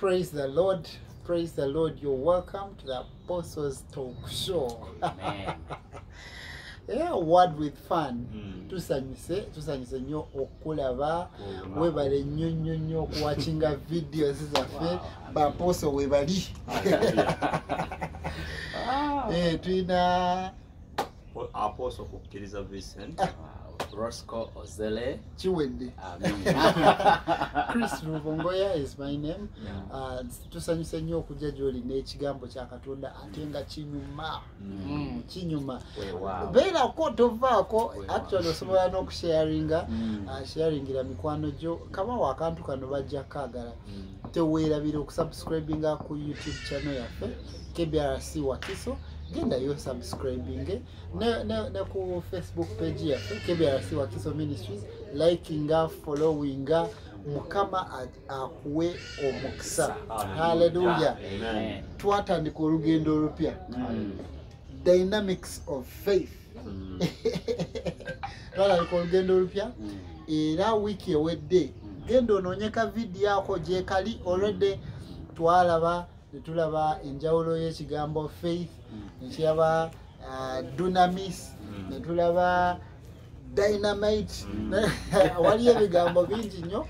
Praise the Lord. Praise the Lord. You're welcome to the Apostles Talk Show. Amen. Yeah, word with fun. Tusanyise nnyo okulaba webale nnyo okuwachinga videos zaffe ba Apostle webali. Tulina Apostle kukkiriza Vincent. Roscoe Ozele. Chiwedde. Chris Ruvongoya is my name. Tusanyuse nnyo okujja gy'oli n'ekigambo kya Katonda ate nga kinyuma. Kinyuma. Beerako tovaako actually osobola n'okusharinga sharingira mikwano gyo kabawo akantu kano bajja kaagala teweerabira okusubscribinga ku YouTube channel yaffe KBRC Wakiso. Genda yo subscribing ne ku Facebook page yaffe KBRC Wakiso Ministries, likinga, followinga, mukama akuwe omukisa. Hallelujah. Amen. Twatandika olugendo olupya. Dynamics of faith. Twatandika olugendo olupya era wiki ewedde genda onoonyeka video yako gyekali already tulaba enjawulo y'ekigambo faith, nekiraba dunamis, netulaba dynamite. Waliyo ebigambo bingi nnyo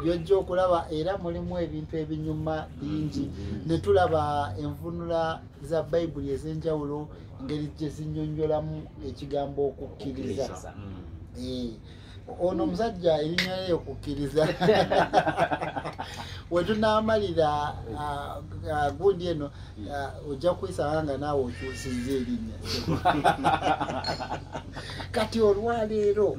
byojja okulaba era mulimu ebintu ebinyuma bingi. Netulaba envunula za Bayibuli ez'enjawulo, engeri gye zinnyonnyolamu ekigambo okukkiriza. Ono omusajja erinnya lye okukkiriza wetunaamalira gundi eno ojja kuyisanga nga naawe okyusizza erinnya. Kati olwaleero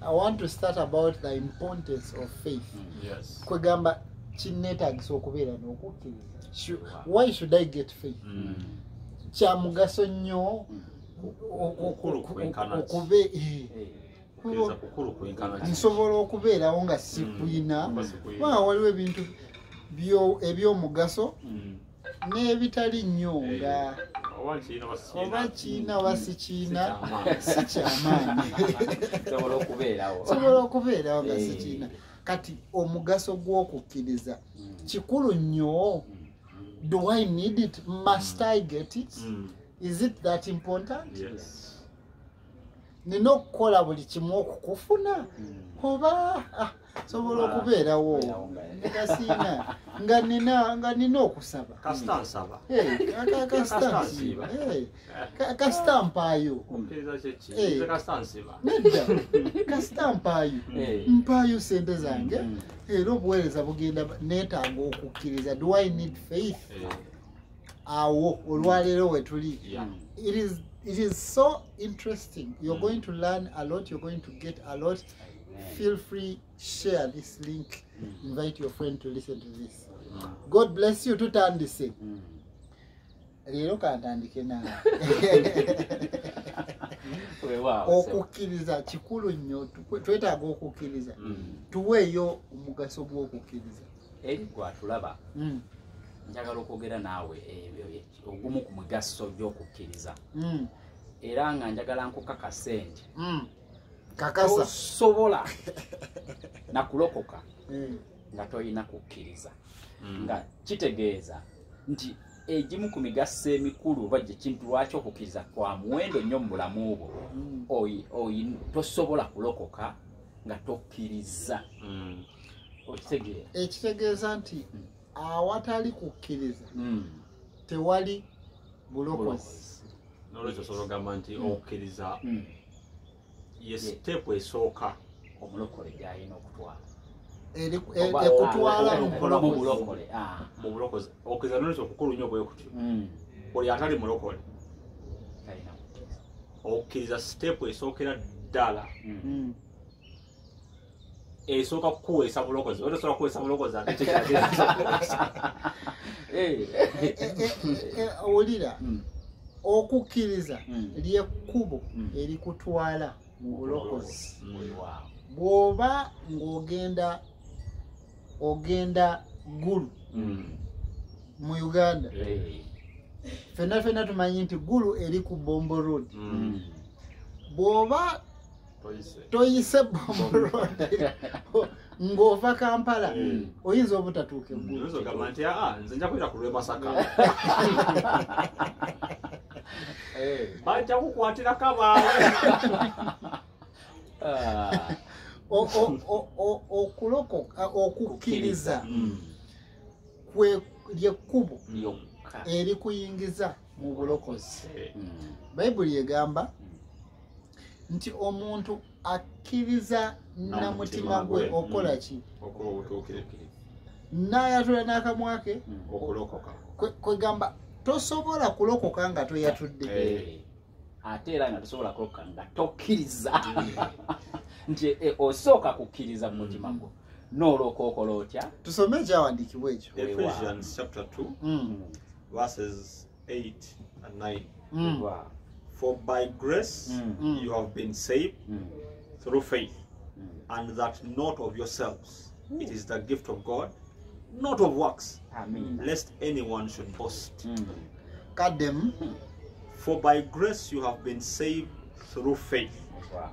I want to start about the importance of faith. Yes. Kwegamba kinneetaagisa okubeera n'okukkiriza. Why should I get faith? Kya mugaso nnyo nsobola okubeerawo nga sikuyina. Waliwo ebintu eby'omugaso n'ebitali nnyo nga oba kiina oba sikiina si kyamaanyi. Sobola okubeerawo nga sikiina. Kati omugaso gw'okukkiriza kikulu nnyo. Do I need it? Must I get it? Is it that important? Yes. Nina okukola buli kimu okukufuna oba sobola okubeerawo ngasiina nga nina okusaba kasita mpaayo nedda kasita mpaayo sente zange era obuweereza bugenda neetaaga okukkiriza. Do I need faith? Awo olwaleero wetuli. It is so interesting. You're going to learn a lot. You're going to get a lot. Feel free, share this link. Invite your friend to listen to this. God bless you. Tutandise. Leero kantandike naawe. Okukkiriza kikulu nnyo. Twetaaga okukkiriza. Tuweeyo omugaso gw'okukkiriza. Eri gwatulaba. Njagala okwogera naawe ogumu ku mugaso gy'okukkiriza. Era nga njagala nkukakasa nti tosobola na kulokoka nga toyina kukkiriza. Nga kitegeeza nti egimu ku migaso emikulu oba gye kintu lwaki okukkiriza kwa muwendo nnyo mu bulamu bwo. Tosobola kulokoka nga tokkiriza. Okitegeera? Ekitegeeza nti awatali kukkiriza tewali bulokozi. Nolwekyo osobola okugamba nti okukkiriza ye sitepu esooka omulokole gy'alina okutwala. Ekutwala mu bulokole. Mu bulokozi okkiriza nolwekyo okukulu nnyo bwe kutyo. Oli atali mulokole okukkiriza sitepu esookera ddala esooka kukuweesa bulokozi. Otosobola kuweesa bulokozi ate owulira okukkiriza ly'ekkubo erikutwala mu bulokozi. Bw'oba ng'ogenda Gulu mu Uganda, ffenna tumanyi nti Gulu eri ku Bombo Road. Bw'oba toyise Bombo Road ng'ova Kampala oyinza obutatuuka Nzo gamba nti nze nja kwera ku lw'e Masaka. Bajja kukwatira kabaale. okulokoka okukkiriza kwe lyekkubo erikuyingiza mu bulokozi. Bayibuli egamba nti omuntu akkiriza na mutima gwe okola ki? N'ayatula n'akamwa ke okulokoka. kwegamba tosobola kulokoka nga toyatudde. Ate era nga tosobola kulokoka nga tokkiriza. Nti osooka kukkiriza mu mutima gwo n'olwoka okola otya? Tusome ekyawandiikibwa ekyo. Ephesians chapter 2 verses 8 and 9. For by grace you have been saved through faith, and that not of yourselves. It is the gift of God, not of works, lest anyone should boast. Kadem. For by grace you have been saved through faith.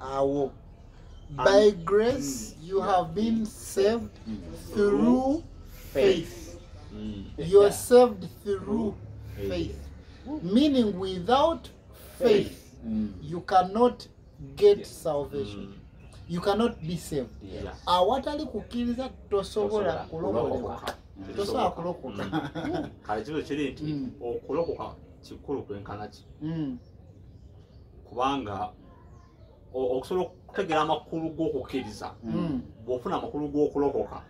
Awo. By grace you have been saved through faith. You're saved through faith. Meaning without faith you cannot get salvation. You cannot be saved. Awatali kukkiriza tosobola kulokolebwa. Tosobola kulokoka. Kale kino kiri nti okulokoka kikulu kwenkana ki? Kubanga okusobola okutegeera amakulu g'okukkiriza bw'ofuna amakulu g'okulokoka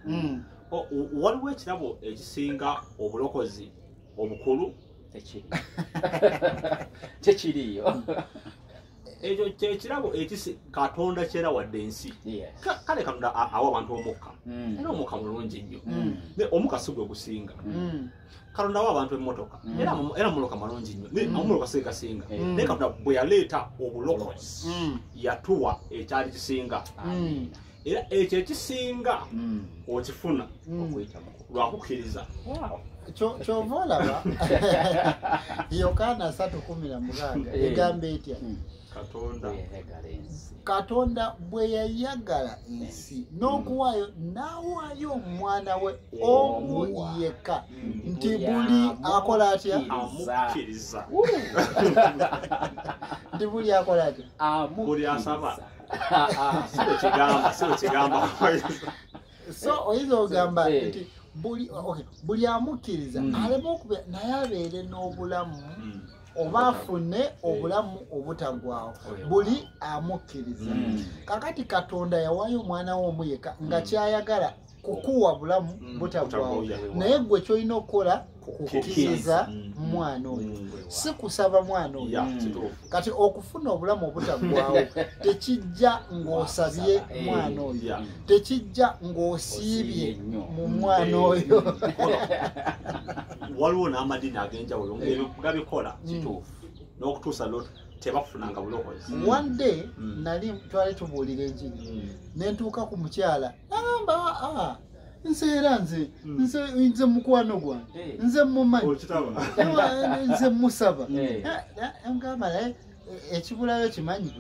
waliwo ekirabo ekisinga obulokozi obukulu tekiriyo. Ekyo kyekirabo Katonda kyera wadde ensi. Kale Katonda awa abantu omukka era omukka mulungi nnyo. Omukka si gwe gusinga. Katonda awa abantu emmotoka era muloka malungi nnyo. Omuloka si gasinga. Naye Katonda bwe yaleeta obulokozi yatuwa ekyali kisinga. Era ekyo ekisinga okifuna lwakukkiriza. Kyova olaba Yokaana 3:16 egamba etya? Katonda bwe yayagala ensi n'okuwaayo n'awaayo omwana we omu yekka nti buli akola atya? Amukkiriza. Nti buli akola atya? Buli asaba. Si kigamba. So oyinza ogamba nti buli amukkiriza aleme okuba naye abeere n'obulamu oba afune obulamu obutagwawo. Buli amukkiriza. Kakati Katonda yawaayo omwana we omu yekka nga kyayagala kukuwa bulamu butagwawo. Naye gwe kyolina okukola kukkiriza mwana oyo, si kusaba mwana oyo. Kati okufuna obulamu obutagwawo tekijja ng'osabye mwana oyo, tekijja ng'osiibye mu mwana oyo. Waliwo n'amadini ag'enjawulo gabikola n'okutuusa lwo tebakufunanga bulokozi. One day twali tubuulira enjiri ne ntuuka ku mukyala n'agamba nseera nze mukwano gwange nze mumanyi nze musaba. Ngamba naye ekibulayo kimanyi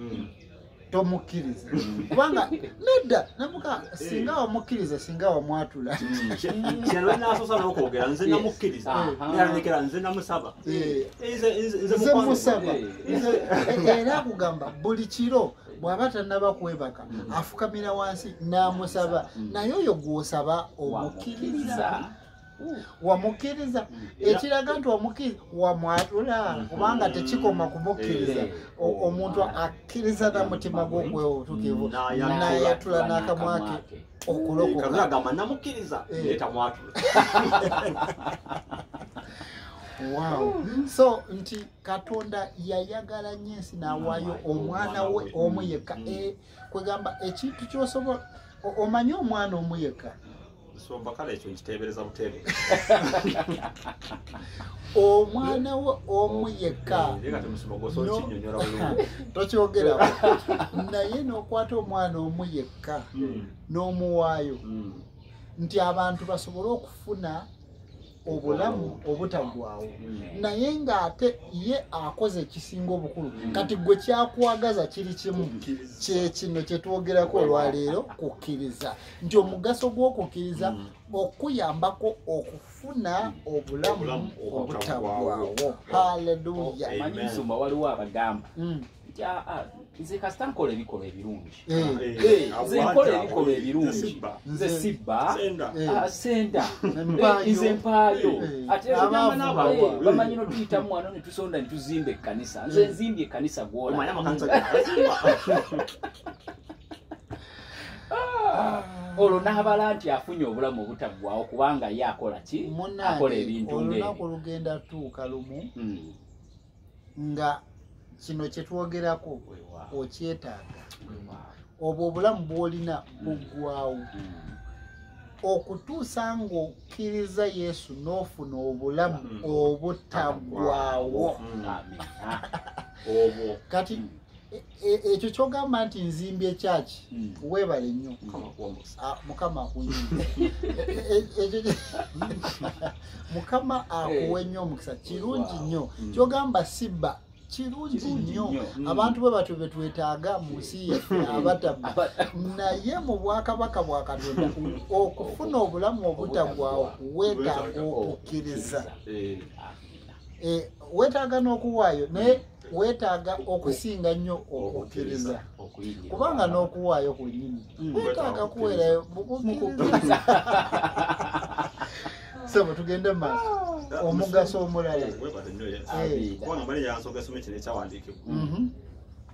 tomukkiriza kubanga nedda namuka singa wamukkiriza singa wamwatula. Kyalwe n'asoosa n'okwogera nze namukkiriza n'alekera nze namusaba. Nze musaba. Era akugamba buli kiro bw'aba tannaba kwebaka afukamira wansi n'amusaba. Naye oyo gw'osaba omukkiriza. Wamukkiriza ekiraga nti wamukkiriza wamwatula kubanga tekikoma kumukkiriza. Omuntu akkiriza na mutima gw'okwebutukivu n'ayatula n'akamwa ke okulokoka. Agamba namukkiriza naye tamwatula. Wow. So nti Katonda yayagala nnyo ensi n'awaayo omwana we omu yekka. Kwegamba ekintu ky'osobola omanyi omwana omu yekka. So bakala ekyo nkiteebereza buteebe. Omwana we omu yekka. Tokyogera naye n'okwata omwana omu yekka n'omuwaayo nti abantu basobole okufuna obulamu obutagwawo naye ng'ate ye akoze ekisinga obukulu kati gwe kyakwagaza kiri kimu kyekino kyetwogerako olwaleero kukkiriza nti omugaso gw'okukkiriza okuyambako okufuna obulamu obutagwawo. Haleluya. Amanyi nsumba waliwo abagamba nze kasita nkola ebikolwa ebirungi nze nkola ebikolwa ebirungi nze sibba senda nze mpaayo ate bamanyi no tuyitamu wano ne tusonda ne tuzimba ekkanisa nze nzimbye ekkanisa gwola olwo n'abala nti afunye obulamu obutaggwawo kubanga ye akola ki akola ebintu olunaku lugenda tuuka lumu nga kino kyetwogerako okyetaaga obwo obulamu bw'olina buggwawo okutuusa ng'okkiriza Yesu n'ofuna obulamu obutaggwawo. Kati ekyo kyogamba nti nzimbye ekyaki weebale nnyo Mukama akunyumye Mukama akuwe nnyo omukisa kirungi nnyo kyogamba sibba kirungi nnyo abantu bwe batyo betwetaaga mu nsi yaffe abatabba naye mu bwakabaka bwa Katonda okufuna obulamu obutaggwawo weetaaga okukkiriza weetaaga n'okuwaayo naye weetaaga okusinga nnyo okukkiriza kubanga n'okuwaayo kwennyini weetaaga kuweerayo bukukkiriza. So tugende maaso omugaso omulala kubanga mali yansooka esome kino ekyawandiikibwa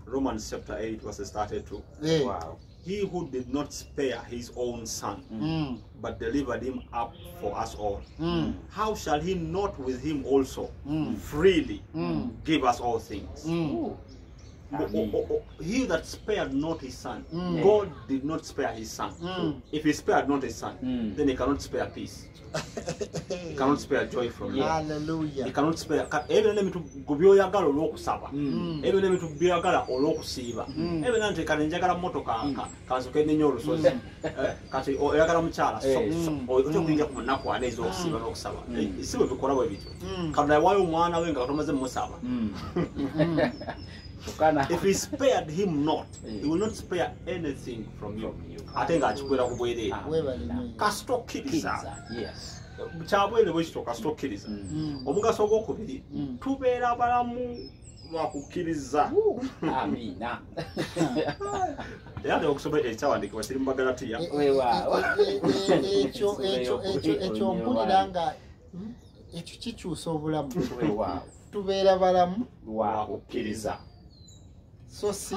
Romans chapter 8 verses 32. Wow. He who did not spare his own son but delivered him up for us all, how shall he not with him also freely give us all things? He that spared not his son, God did not spare his son. If he spared not his son, then he cannot spare peace. He cannot spare joy from you. Hallelujah. He cannot spare even let me to gubyoyagala olwokusaba. Even let me to byagala olwokusiiba. Even nante kanenjagala motoka kansoke nenyo olusozi. Kati oyagala mukyala so oyo kujja ku munaku anezo okusiiba n'okusaba. Isibo bikola bwe bityo. Kabla wayo omwana we nga tomaze musaba. If he spared him not, he will not spare anything from you. Ate nga akikwera ku bwereere kasita okkiriza kyabwere bwe kityo kasita okkiriza omugaso ogwokubiri tubeera balamu lwa kukkiriza. Amina. Yali okusoma ekyawandiikibwa kiri mu Bagalatiya ekyo mpulira nga ekyo kikyusa obulamu tubeera balamu lwa kukkiriza so si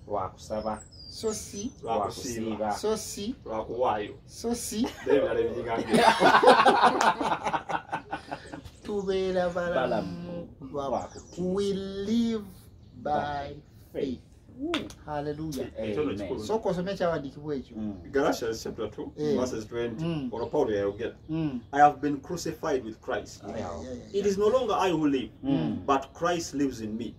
lwa kusaba so si lwa kusiiba so si lwa kuwaayo so si ebirala ebiringange tubeera balamu lwa we live by faith. Hallelujah. So kosome ekyawandiikibwa ekyo Galatians chapter 2 verses 20 or Paul yayogera I have been crucified with Christ. It is no longer I who live but Christ lives in me,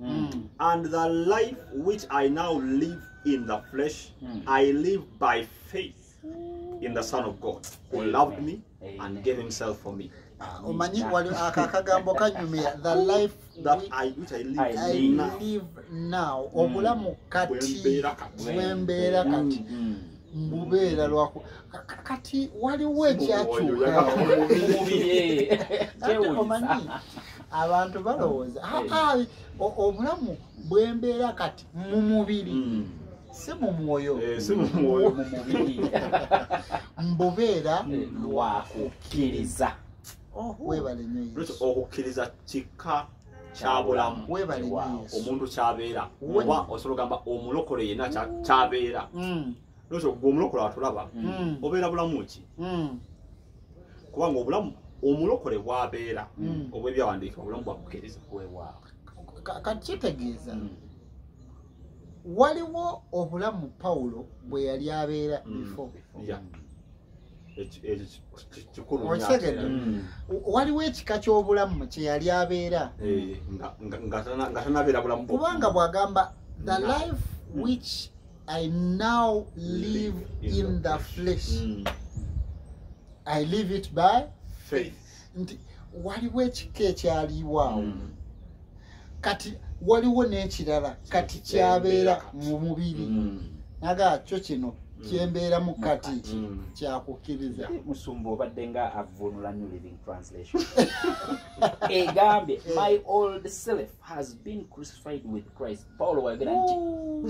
and the life which I now live in the flesh I live by faith in the Son of God who loved me and gave himself for me. Omanyi wali akagambo kanyumya the life which I live now obulamu kati bwembeera kati mbubeera lwako kati waliwo ekyakyuka omanyi abantu balowooza obulamu bwembeera kati mu mubiri si mu mwoyo mbubeera lwa kukkiriza. Webale nnyo okukkiriza kika kyabulamu omuntu kyabeera oba osobola ogamba omulokole yenna kyabeera. Lwekyo gwe omulokole atulaba obeera bulamu ki kubanga obulamu omulokole bwabeera obw'ebyawandiika obulamu bwakukkiriza. Kati kitegeeza waliwo obulamu Pawulo bwe yali abeera before. Waliwo ekika ky'obulamu kye yali abeera nga tanabeera bulamu kubanga bw'agamba the life which I now live in the flesh I live it by faith. nti waliwo ekika ekyaliwaawo kati waliwo n'ekirala kati kyabeera mu mubiri naga kyo kino kyembeera mu kati kyakukkiriza. Musumba obadde nga avunula New Living Translation egambye my old self has been crucified with Christ. Paulo wayogera nti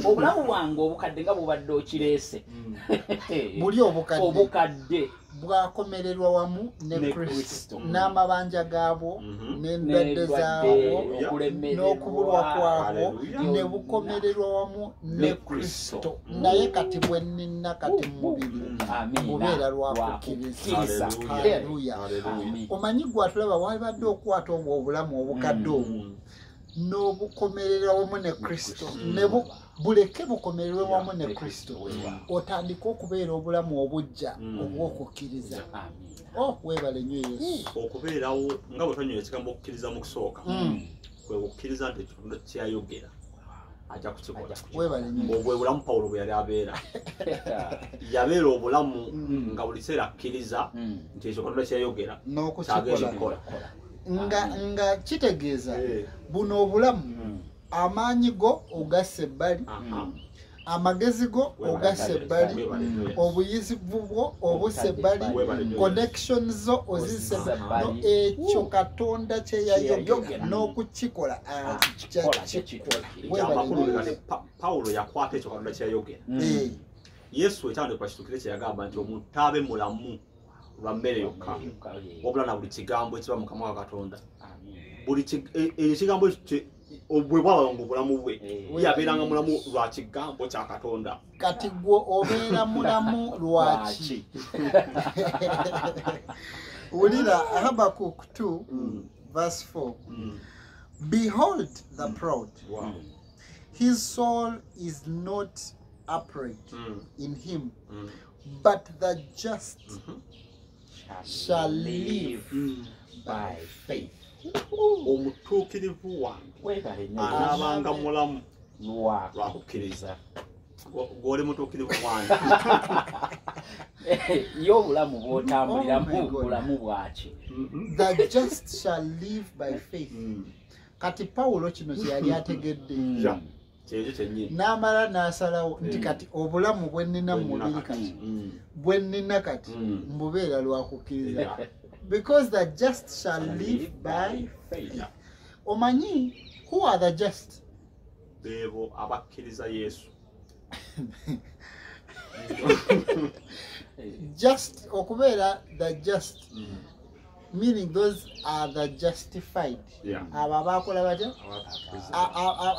obulamu bwange obukadde nga bubadde okireese buli obukadde bwakomererwa wamu ne Kristo n'amabanja gaabwo n'endwadde zaabwo n'okubulwa kwabwo ne bukomererwa wamu ne Kristo naye kati bwe nnina kati mu mubiri bubeera lwakukkiriza. Haleluya. Omanyi gwe atulaba wabadde okwata obwo obulamu obukadde obwo n'obukomererwa wamu ne Kristo ne buleke bukomererwe wamu ne Kristo otandika okubeera obulamu obujja obw'okukkiriza. Weebale nnyo Yesu. Okubeerawo nga bwe twanyola ekigambo okukkiriza mu kusooka kwe kukkiriza nti ekigambo kyayogera ajja kukikola. Weebale nnyo. Obwo bulamu Pawulo bwe yali abeera yabeera obulamu nga buli kiseera akkiriza nti ekyo Katonda kyayogera n'okukikola nga kitegeeza buno obulamu amaanyi go ogasse ebbali amagezi go ogasse ebbali obuyizivu bwo obusse ebbali connections zo ozisse ebbali ekyo Katonda kye yayogera n'okukikola akikikola. Pawulo yakwata ekyo Katonda kye yayogera. Yesu ekyandikwa kitukire kye yagamba nti omuntu taabe mulamu lwa mmere yokka wabula na buli kigambo ekiba mu kamwa ka Katonda. Buli ekigambo bwe bwaba mu bulamu bwe yabeeranga mulamu lwa kigambo kya Katonda. Kati gwe obeera mulamu lwaki? Wulira Habakkuk 2 verse 4. Behold the proud. His soul is not upright in him, but the just shall live by faith. Omutuukirivu wange anaabanga mulamu lwa kukkiriza. Gw'oli mutuukirivu wange ye obulamu bw'otambuliramu bulamu bwaki? The just shall live by faith. Kati Pawulo kino kye yali ategedde n'amala n'asalawo nti kati obulamu bwe nnina mu mubiri kati bwe nnina kati mbubeera lwa kukkiriza. Because the just shall live by faith. Omanyi, who are the just? Bebo abakkiriza Yesu. Just okubeera the just meaning those are the justified. Abo abakola batya?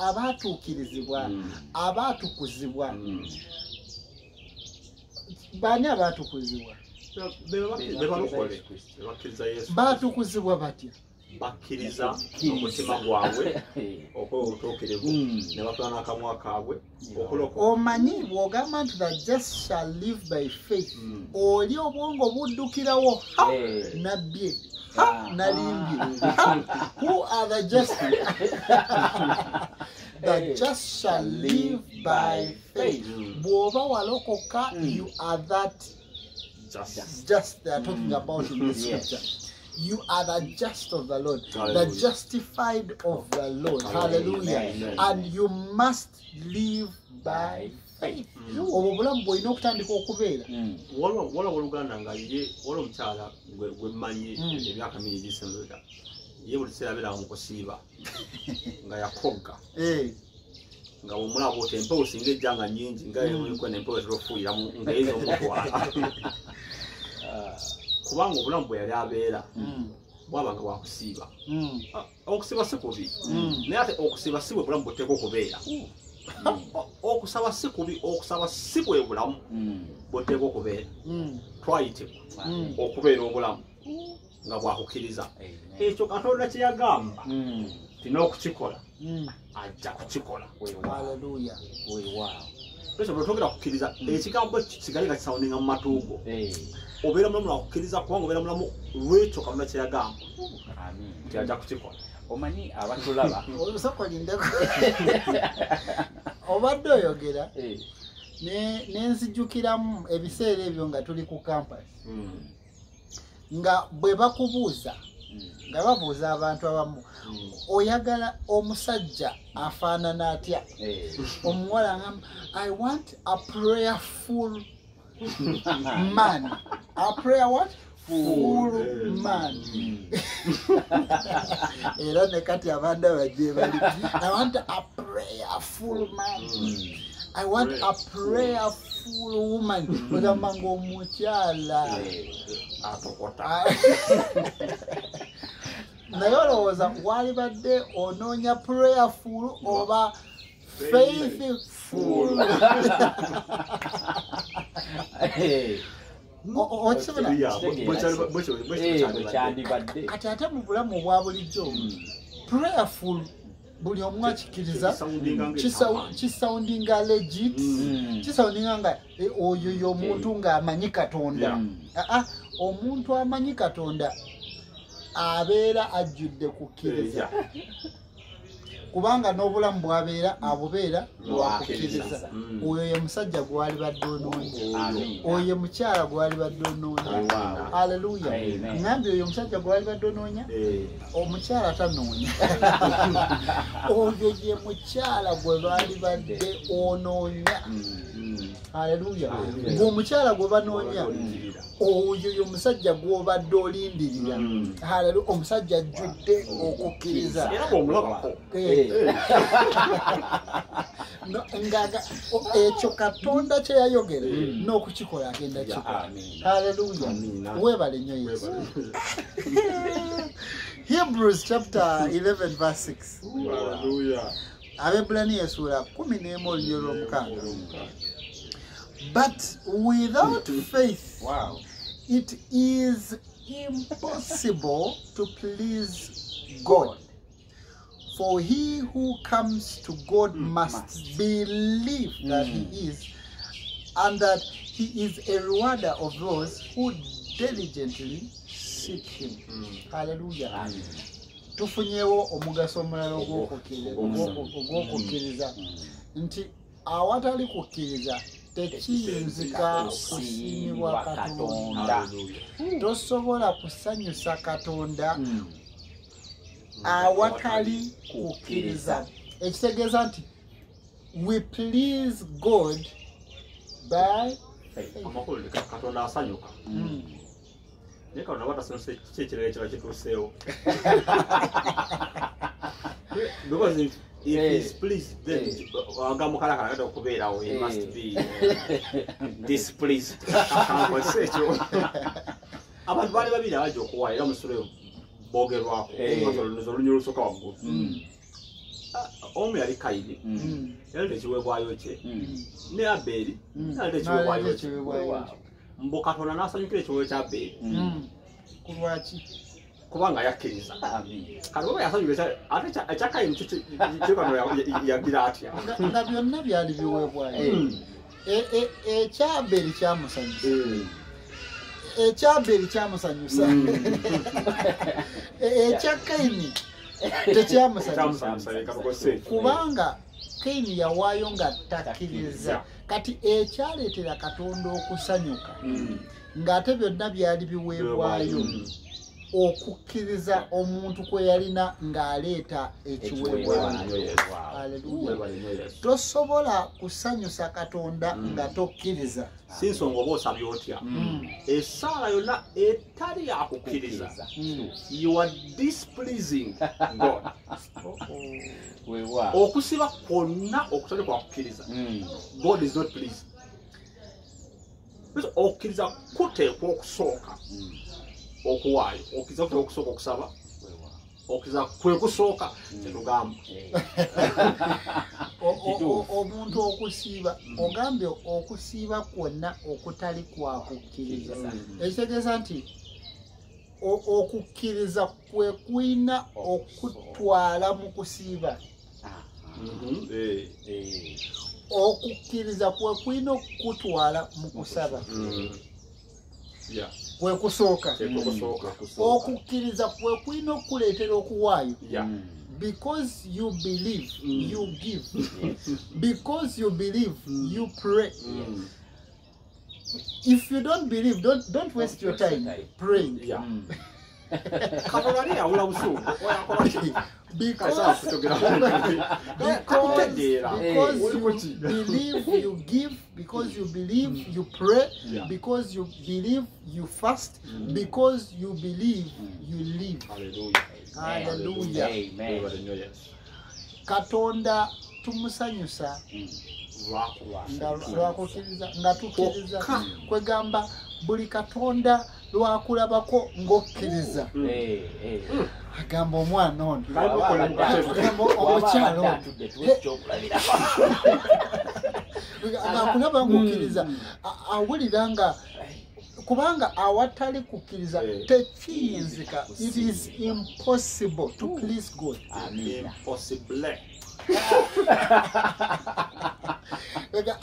Abaatuukirizibwa, abaatukuzibwa. Baani abaatukuzibwa? Baatukuzibwa batya? Bakkiriza omutima gwabwe okola obutuukirivu ne bakola n'akamwa kaabwe okulokola. Omanyi bw'ogamba nti the just shall live by faith oli obwongo buddukirawo nabbye nalimbye. Who are the just? The just shall live by faith. Bw'oba walokoka you are that just they are talking about in the scripture. You are the just of the Lord, the justified of the Lord. Hallelujah. And you must live by faith. Obwo bulamu bw'olina okutandika okubeera. Wala oluganda nga ye wala omukyala gwe mmanyi emyaka mingi gisemera ye buli kiseera abeera mu kusiiba nga yakogga nga bw'omulaba oti empewo singa ejja nga nnyingi nga ekwena empewo ezirofuuyiramu nga eyina omutwala. Kubanga obulamu bwe yali abeera bwabanga bwakusiiba. Okusiiba si kubi naye ate okusiiba si bwe bulamu buteeka okubeera. Okusaba si kubi, okusaba si bwe bulamu buteeka okubeera. Twayitibwa okubeera obulamu nga bwakukkiriza. Ekyo Katonda kye yagamba ti n'okukikola ajja kukikola. Haleluya. Ekyo bwe twogera kukkiriza ekigambo kisigale nga kisawuninga mu matuugo. Obeera mulamu lwa kukkiriza kubanga obeera mulamu lw'ekyo Katonda kye yagamba nti ajja kukikola. Omanyi abatulaba olusokolindeko obadde oyogera nenzijukiramu ebiseera ebyo nga tuli ku campus nga bwe bakubuuza nga babuuza abantu abamu oyagala omusajja afaanana atya omuwala ngamba I want a prayerful man. A prayer what? Full man. Era ne kati abanda baje bali I want a prayerful man. I want a prayerful woman. Kugamba ng'omukyala atokota. Naye olowooza wali badde onoonya prayerful oba faithful? Kati ate mu bulamu obwa bulijjo prayerful buli omu akikkiriza kisoundinga legit, kisoundinga nga oyo y'omuntu ng'amanyi Katonda. Omuntu amanyi Katonda abeera ajjudde kukkiriza, kubanga n'obulamu bwabeera abubeera lwakukkiriza. Oyo ye musajja gwali badde onoonya, oyo ye mukyala gwali badde onoonya. Haleluya. Ngambye oyo omusajja gwali badde onoonya, omukyala tanoonya. Oyo ye mukyala gwe baali badde onoonya. Haleluya. Ng'omukyala gwe banoonya, oyo ye musajja gw'obadde olindirira. Haleluya. Omusajja ajjudde okukkiriza. Ekyo Katonda kye yayogera n'okukikola agenda kikola. Haleluya. Weebale nnyo Yesu. Hebrews chapter 11 verse 6. Haleluya. Abebbulaniya essula 11 olunyiriri lw'omukaaga. But without faith, it is impossible to please God. For he who comes to God must believe that he is, and that he is a rewarder of those who diligently seek him. Hallelujah. Tufunyewo omugaso omulala ogw'okukkiriza nti awatali kukkiriza tekiyinzika kusiimibwa Katonda. Tosobola kusanyusa Katonda awatali kukkiriza. Ekitegeeza nti we please God by faith. Katonda asanyuka. Naye Katonda batasanyusa kyekirala kiba kituuseewo. Because if he's pleased, then Gamukalaka okubeerawo, he must be displeased. Abantu baali babiri abajja okuwaayo era musolo bogerwako olunyiri olusooka waggulu. Omu yali Kayini yaleta ekiweebwayo kye, ne Abeeri yaleta ekiweebwayo kye. Mbu Katonda n'asanyukira ekiweebwayo kya Abeeri. Kulwaki? Kubanga yakkiriza. Kati bwe yasanyukira ate ekya Kayini Katonda yagira atya? Nga byonna byali biweebwayo. Ekya Abeeri kyamusanyusa. Ekya Abeeri kyamusanyusa. Ekya Kayini tekyamusanyusa. Kubanga Kayini yawaayo nga takkiriza. Kati ekyaleetera Katonda okusanyuka ng'ate byonna byali biweebwayo okukkiriza omuntu kwe yalina ng'aleeta ekiweebwayo. Haleluya. Tosobola kusanyusa Katonda nga tokkiriza. Si nsonga oba osabye otya. Essaala yonna etali yakukkiriza, you are displeasing God. Okusiba kwonna okutali kwakukkiriza, God is not pleased. Okukkiriza kuteekwa okusooka okuwaayo, okukkiriza kuteekwa okusooka okusaba, okukkiriza kwe kusooka kyetugamba. Omuntu okusiiba, ogambye okusiiba kwonna okutali kwakukkiriza. Ekitegeeza nti okukkiriza kwe kwina okutwala mu kusiiba. Okukkiriza kwe kwina okutwala mu kusaba. Kwe kusooka. Okukkiriza kwe kwina okuleetera okuwaayo. Because you believe, you give. Because you believe, you pray. If you don't believe, don't waste your time praying. Katonda ali awula busungu. Because you believe, you give, because you believe, you pray, because you believe, you fast, because you believe, you live. Hallelujah. Amen. Katonda tumusanyusa lwakukiriza nga tukkiriza kwegamba buli Katonda lwakulabako ng'okkiriza agamba omwana ono omukyalo ng'akulaba ng'okkiriza awulira nga kubanga awatali kukkiriza tekiyinzika. It is impossible to please God. Impossible.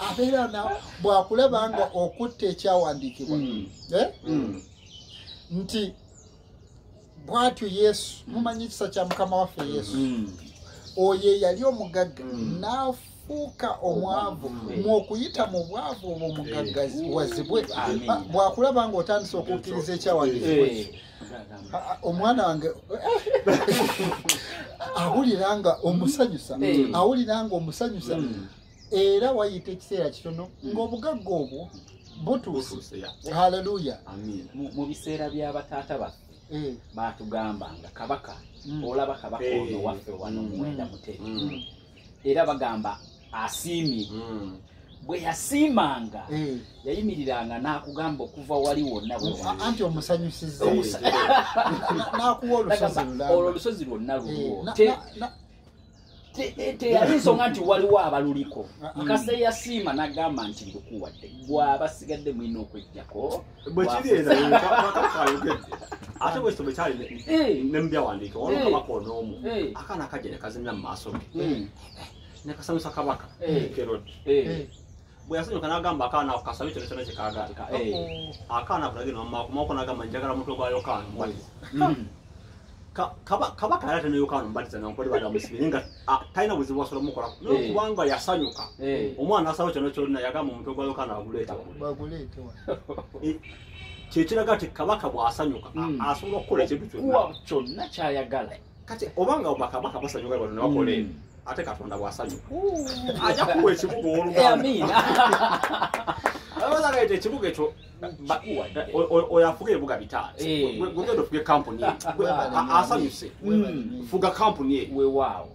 Abeera na bwakulaba nga okutta ekyawandiikibwa nti bw'atyo Yesu, mumanyi ekisa kya Mukama waffe Yesu, oyo yali omugagga n'afuuka omwavu mw'okuyita mu bwavu obwo omugaggawazibwe. Bwakulaba nga otandise okukkiriza ekyawandiikibwa omwana wange awulira nga omusanyusa, awulira nga omusanyusa, era wayita ekiseera kitono ng'obugagga obwo butuuse. Haleluya. Mu biseera by'abataata baffe baatugamba nga kabaka, olaba kabaka ono waffe wano Mwenda Mutebi, era bagamba asiimye. Bwe yasiimanga yayimiriranga n'akugamba okuva wali wonna anti omusanyusiza n'akuwa olusozi lwonna luliwo. Teyali nsonga nti waliwo abaluliko. Kase yasiima n'agamba nti lukuwadde bw'aba sigadde mwina okwejjako bwe kiri era kakayogedde ate bwe kisobe kyali n'embyawandiika waliwo kabaka on'omu akaana kajja ne kazimya mu maaso ge ne kasanyusa kabaka Kerode. Bwe yasanyuka n'agamba akaana ako kasabe kyonna kyonna kye kaagala. Akaana ako nagenda mumawoko n'agamba njagala omutwe gwa Yokaana omubatiza. Kabaka yali ate ne Yokaana omubatiza nankole bali bamusibire nga talina buzibu bwasobola mukolako kubanga yasanyuka. Omwana asaba kyonna kyonna yagamba omutwe gwa Yokaana baguleeta. Kyekiraga nti kabaka bw'asanyuka asobola okukola ekintu kyonna ky'ayagala. Kati obanga bakabaka basanyuka bano ne bakola ebyo ate Katonda bw'asanyuka ajja kuwa ekibuga oluganda. Abazaga ekibuga ekyo oyo afuga ebibuga bitaano. Gwegenda ofuge kampuni asanyuse fuga kampuni ye weewaawo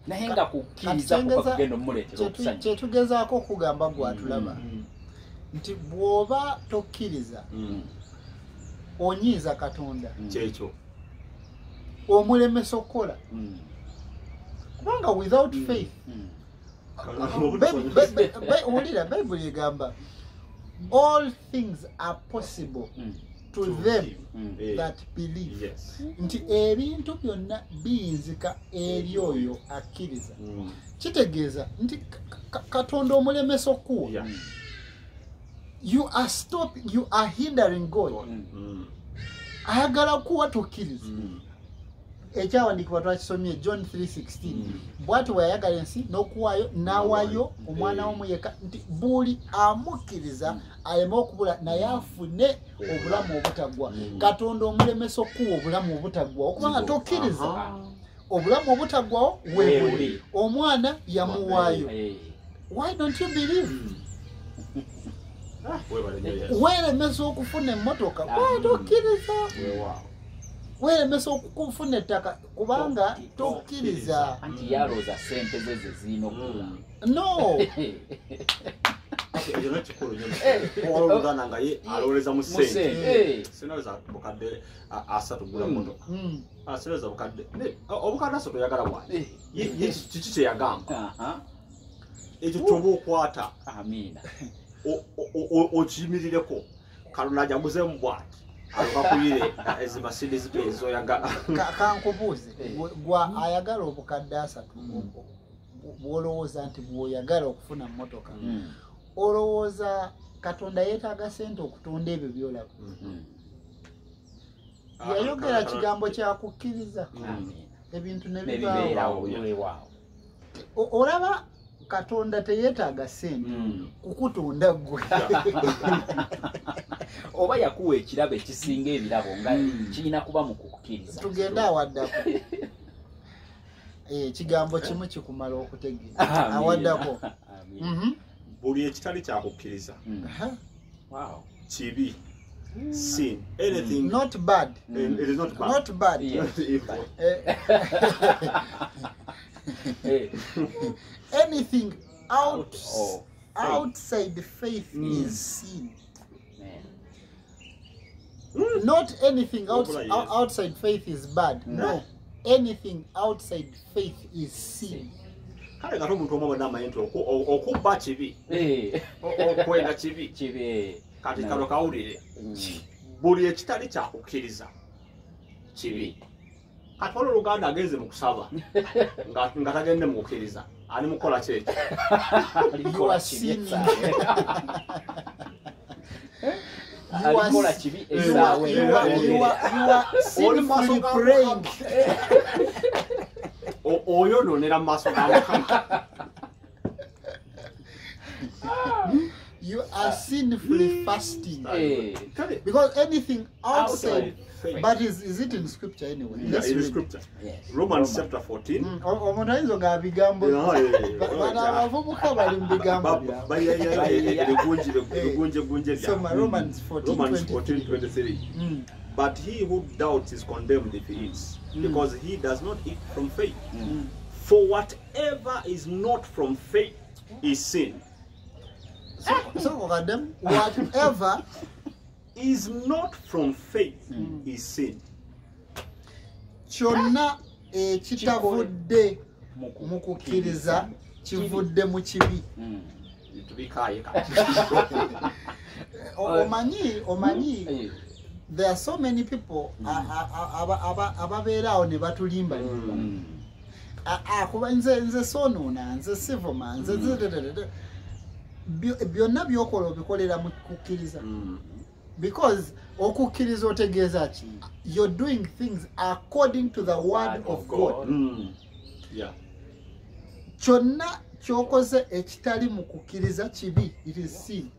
naye nga kukkiriza kugenda omuleetera okusanyuka. Kyetugezaako okugamba gwatulaba nti bw'oba tokkiriza onyiiza Katonda kyekyo omulemesa okukola. Kubanga without faith, ulira Bible egamba all things are possible to them that believe. Nti ebintu byonna biyinzika eri oyo akkiriza. Kitegeeza nti Katonda omulemesa okuwa, you are stopping, you are hindering God. Ayagala kuwa tokkiriza. Ekyawandiikibwa twakisomye John 3:16 bw'ati bw'ayagala ensi n'okuwaayo n'awaayo omwana w'omu yekka nti buli amukkiriza aleme okubula naye afune obulamu obutaggwa. Katonda omulemesa okuwa obulamu obutaggwawo kubanga tokkiriza obulamu obutaggwawo weebuli. Omwana yamuwaayo. Why don't you believe? Weeremesa okufuna emmotoka tokkiriza. Weeremesa okufuna ettaka kubanga tokkiriza. Anti yalooza ssente ze zirina okula. No. Ekyo nekikulu nnyo. Oluganda nga ye alooleza mu ssente. Sinaweza bukadde 3 gula mmotoka. Sinaweza bukadde. Obukadde 3 oyagala bw'ati. Kiki kye yagamba. Ekyo ky'oba okwata. Amiina. Okiyimirireko. Katonda ajaguzeemu bw'ati. Alukakuyire ezimasidi ezo yagala. Kankubuuze gwa ayagala obukadde 3 bw'olowooza nti bw'oyagala okufuna mmotoka olowooza Katonda yeetaaga ssente okutunda ebyo by'olaba. Yayogera kigambo kya kukkiriza ebintu ne bibaawo. Olaba Katonda teyeetaaga ssente kukutunda ggwe. oba yakuwa ekirabo ekisinga ebirabo nga kirina kuba mu kukkiriza. Tugenda awaddako. Kigambo kimu kikumala okutegeera. Awaddako. Buli ekitali kya kukkiriza. Wow. Kibi. Sin. Anything. Not bad. It is not bad. Not bad. Anything outside the faith is sin. Not anything outside faith is bad. No. Anything outside faith is sin. Kale gato omuntu omu abadde amanyi nti okubba kibi. Okwenda kibi. Kati kano kawulire. Buli ekitali kya kukkiriza kibi. Kati olwo Luganda agenze mu kusaba nga tagende mu kukkiriza. Ani mukola kyeki? You are sinning. You are sinfully praying. Oyononera mu maaso ga Mukama. You are sinfully fasting. Because anything outside, but is it in scripture anyway? Yes, it is scripture. Yes. Romans chapter 14. Omuntu nga bigambo. Bana avubuka bali mbigambo. Romans 14:23. But he who doubts is condemned if he eats, because he does not eat from faith. For whatever is not from faith is sin. So whatever is not from faith is sin. Kyonna ekitavudde mu kukkiriza kivudde mu kibi. Omanyi there are so many people ababeeraawo ne batulimba kuba nze sonoona nze sivuma nze byonna byokola obikolera mu kukkiriza. Because okukkiriza otegeeza ki? You're doing things according to the word of God. Kyonna kyokoze ekitali mu kukkiriza kibi, it is sin.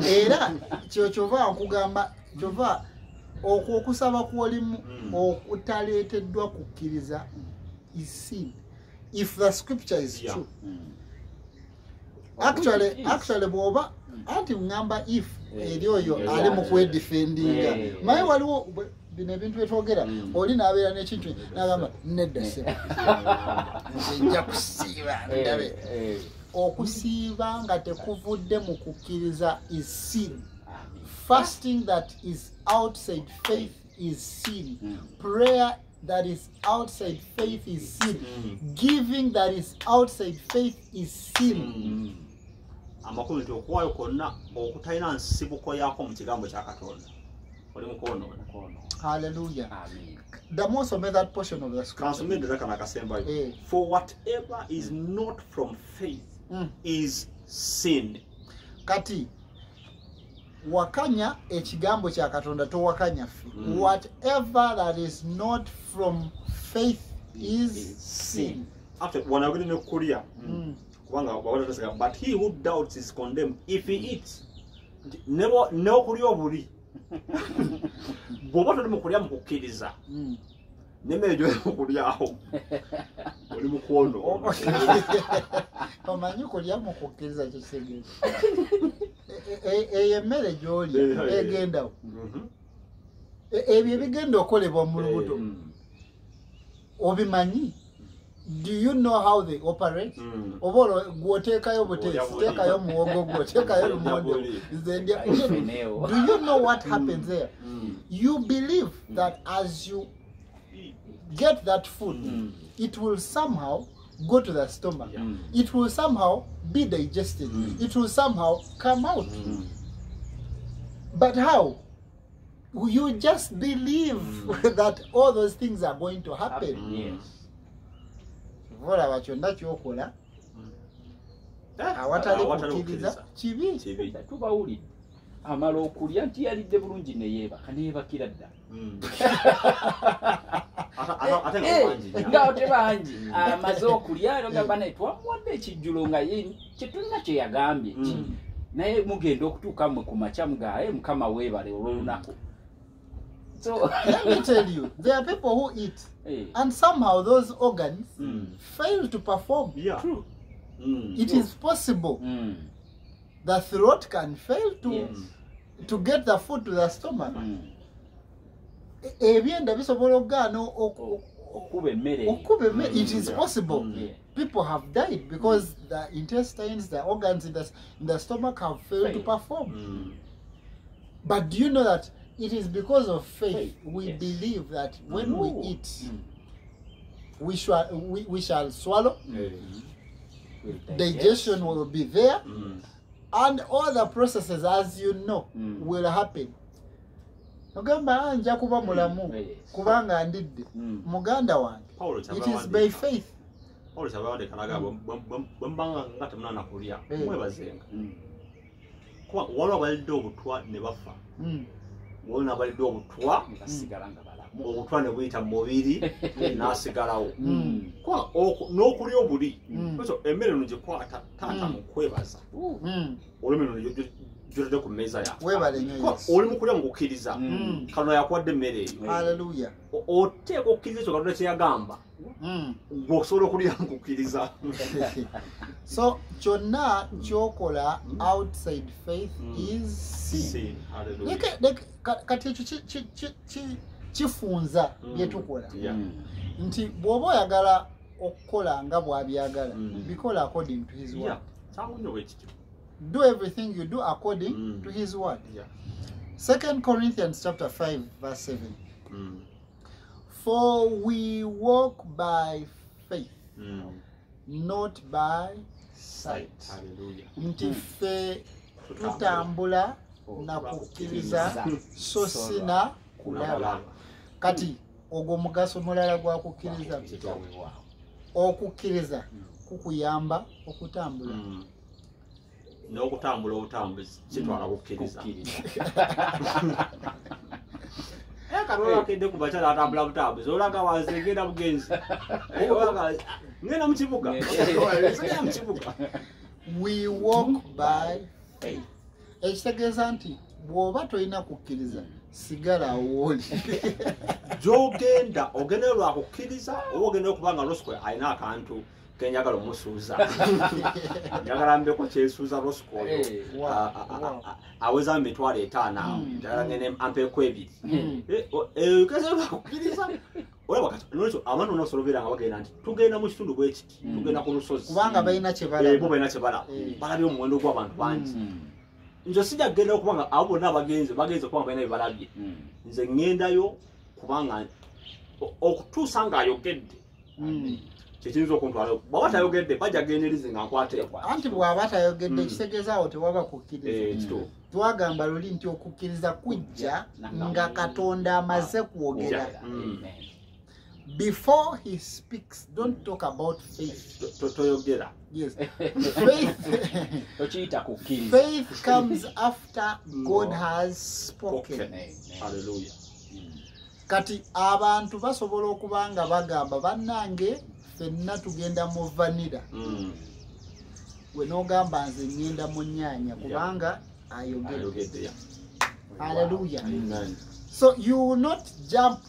Era kyova nkugamba kyova okusaba kw'olimu okutaleeteddwa kukkiriza is sin. If the scripture is true. Actually bwoba anti ngamba if eri oyo ali mu kwedefendinga maye waliwo bino ebintu byetwogera oli n'abeera n'ekintu n'agamba nedda sebo nja kusiiba ndabe okusiiba nga tekuvudde mu kukkiriza is sin. Fasting that is outside faith is sin. Prayer that is outside faith is sin. Giving that is outside faith is sin. Amakulu nti okuwaayo kwonna okutalina nsibuko yaako mu kigambo kya Katonda oli mu kwonoona. Hallelujah. Amen. The most of that portion of the scripture. For whatever is not from faith is sin. Kati wakanya ekigambo kya Katonda towakanya ffe. Whatever that is not from faith is sin. After wanagenda ne kulia kubanga bawatasega but he who doubts is condemned if he eats. Nebo kulya obuli. Bwoba toli mu kulya mu kukkiriza. Nemejo kulyawo. Oli mu kwono. Omanyi kulya mu kukkiriza kisegeeza. Emmere gy'oli egendawo. Ebyo ebigenda okolebwa mu lubuto. Obimanyi? Do you know how they operate? Oba gwoteekayo buteesi, teekayo muwogo gwo, teekayo lumonde. Do you know what happens there? You believe that as you get that food, it will somehow go to the stomach. It will somehow be digested. It will somehow come out. But how? You just believe that all those things are going to happen. Yes. Vola kyonna kyokola awatali kukkiriza kibi. Tubawulidde amala okulya nti yalidde bulungi neyeebaka neebakira dda. Nga tebangi amaze okulya agamba naye twamuwadde ekijjulo nga ye kyetulina kye yagambye naye mugenda okutuuka mmwe ku makya mugaa mukama weebale olw'olunaku. So let me tell you, there are people who eat and somehow those organs fail to perform. Yeah. True. It is possible. The throat can fail to get the food to the stomach. Ebyenda bisobola okugaana okuba emmere. It is possible. People have died because the intestines, the organs in the stomach have failed to perform. But do you know that it is because of faith we believe that when we eat, we shall swallow, digestion will be there, and all the processes, as you know, will happen. Ogamba nja kuba mulamu kubanga ndidde muganda wange. It is by faith. Paulo chabawade kanaga bambanga ngate mnana kulia mwebazenga. Kwa wala balidde obutwa ne bafa. Wona balidde obutwa basigalanga balamu. Obutwa ne buyita mu mubiri nasigalawo. Kwa n'okulya obuli. So emmere nugikwata tata mu kwebaza. Olumeno jotade ku meza ya. Webale nnyo. Oli mu kulya ngukiriza. Kano yakwadde emmere eyo. Hallelujah. Oteeka okkiriza ekyo Katonda kye yagamba. Ng'osobola okulya ngukiriza. So kyonna kyokola outside faith is sin. Hallelujah. Kati ekyo kifunza bye tukola. Nti bw'oba oyagala okukola nga bw'abyagala, bikola according to his word. Do everything you do according to his word. 2 Corinthians chapter 5 verse 7. For we walk by faith, not by sight. Nti ffe tutambula na kukkiriza so sina kulaba. Kati ogwo mugaso mulala gwa kukkiriza. Okukkiriza kukuyamba okutambula. N'okutambula obutambuzi kitwala kukkiriza. Karola kende ku bakyala atambula butambuzi olaga wanzengera bugenzi. Ngenda mu kibuga. We walk by faith. Ekitegeeza nti bw'oba tolina kukkiriza sigala awoli. Gy'ogenda ogenda lwa kukkiriza oba ogenda okubanga Roscoe alina akantu kenjagala omusuuza. Njagala mbeko kyesuuza Roscoe oyo aweza emitwalo 5 njagala ngene ampeeko 2. Kese lwa kukkiriza olaba kati nolwekyo abantu n'osolobera nga bagenda nti tugenda mu kitundu bwekiti tugenda ku lusozi kubanga balina kye balaba. Bo balina kye balaba. Balabye omuwendo gw'abantu bangi. Nze sijja kugenda okubanga abo bonna bagenze kubanga balina bye balabye. Nze ngendayo kubanga okutuusa ng'ayogedde kyekiyinza okuntwala. Bw'aba tayogedde bajja generize nga nkwate. Anti bw'aba tayogedde kitegeeza awo tewaba kukkiriza. Twagamba luli nti okukkiriza kujja nga Katonda amaze kwogera. Before he speaks, don't talk about faith. Yes. Faith comes after God has spoken. Hallelujah. Kati abantu basobola okubanga bagamba bannange ffenna tugenda mu vanilla. We n'ogamba nze ngenda mu nnyaanya kubanga ayogedde. Hallelujah. So you will not jump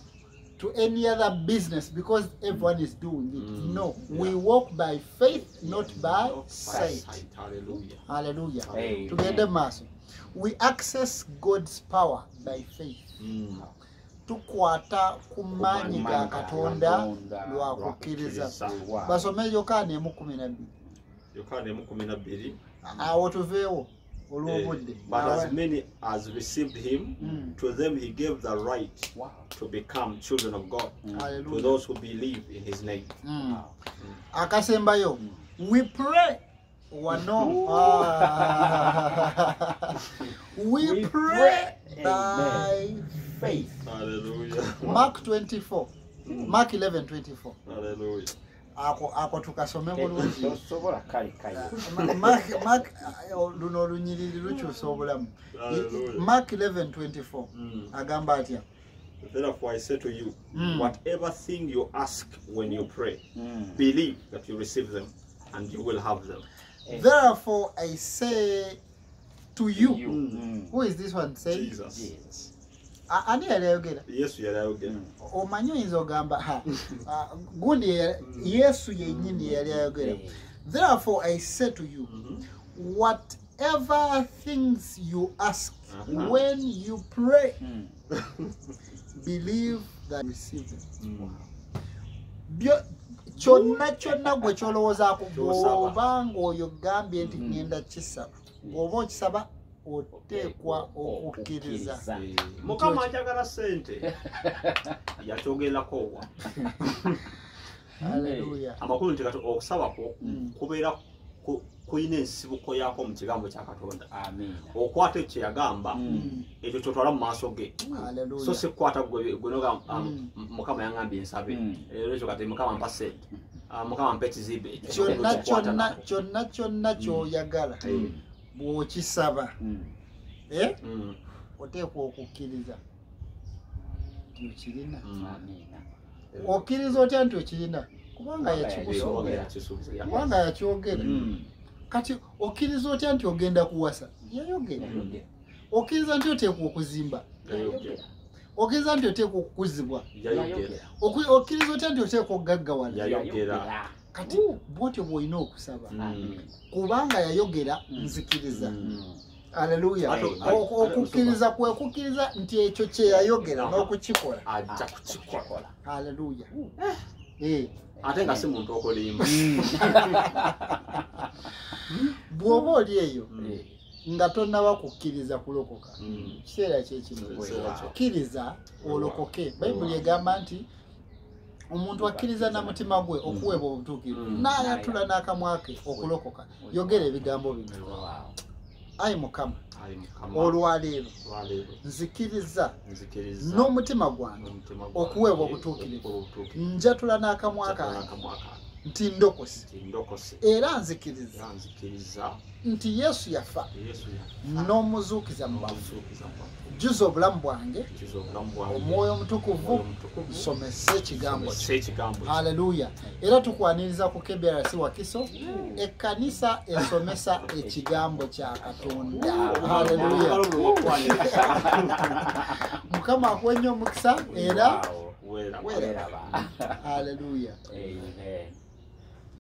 to any other business because everyone is doing it. No, we walk by faith, not by sight. Hallelujah. Tugende maaso. We access God's power by faith. Tukwata kumaanyi ga Katonda lwa kukkiriza. Basome Yokaana 1:12. Yokaana 1:12. Awo tuveewo olw'obudde. But as many as received him, to them he gave the right to become children of God, to those who believe in his name. Akasembayo, we pray. We pray by faith. Hallelujah. Mark 24. Mark 11:24. Hallelujah. Ako tukasome bulungi. Sobola kale. Mark luno olunyiriri lukyusa obulamu. Mark 11:24. Agamba atya. Therefore I say to you, whatever thing you ask when you pray, believe that you receive them and you will have them. Therefore I say to you. Who is this one saying? Jesus. Ani yaliyogera? Yesu yaliyogera. Omanyi oyinza ogamba gundi Yesu yennyini yaliyogera. Therefore I say to you, whatever things you ask when you pray, believe that you receive it. Kyonna gwe kyolowoozaako bw'obanga oyo gambye nti ngenda kisaba, bw'oba okisaba oteekwa okukkiriza. Mukama njagala ssente yakyogerako wa. Haleluya. Amakulu nti kati okusaba kwo kubeera kuyina ensibuko yaako mu kigambo kya Katonda. Okwata ekyo yagamba ekyo kyotwala mu maaso ge. So si kukwata gwe nogamba Mukama yangambye nsabe. Ekyo kati Mukama mpa ssente. Mukama mpa ekizibe. Kyonna ky'oyagala bw'okisaba oteekwa okukkiriza nti okirina. Okkiriza otya nti okirina? Kubanga yakikusuubira, kubanga yakyogera. Kati okkiriza otya nti ogenda kuwasa? Yayogera. Okkiriza nti oteekwa okuzimba? Okkiriza nti oteekwa okukuzibwa? Okkiriza otya nti oteekwa okugaggawala? Yayogera. Kati bw'otyo bw'olina okusaba kubanga yayogera nzikiriza. Haleluya. Okukkiriza kwe kukkiriza nti ekyo kye yayogera n'okukikola ajja kukikola. Haleluya. Ate nga si muntu okolimba. Bw'oba oli eyo nga tonnaba kukkiriza kulokoka, kiseera kyekimu kkiriza olokoke. Bayibuli egamba nti omuntu akkiriza na mutima gwe okuweebwa obutuukirivu n'ayatula n'akamwa ke okulokoka. Yogera ebigambo bino. Ayi Mukama, olwaleero nzikiriza n'omutima gwange okuweebwa obutuukirivu. Njatula n'akamwa kange nti ndokose era nzikiriza nti Yesu yafa n'omuzuukiza mu bafu. Jjuza obulamu bwange Omwoyo Omutukuvu nsomese ekigambo kye. Haleluya. Era tukwaniriza ku KBRC Wakiso ekkanisa esomesa ekigambo kya Katonda. Haleluya. Mukama akuwenye omukisa era weraba. Haleluya. Amen.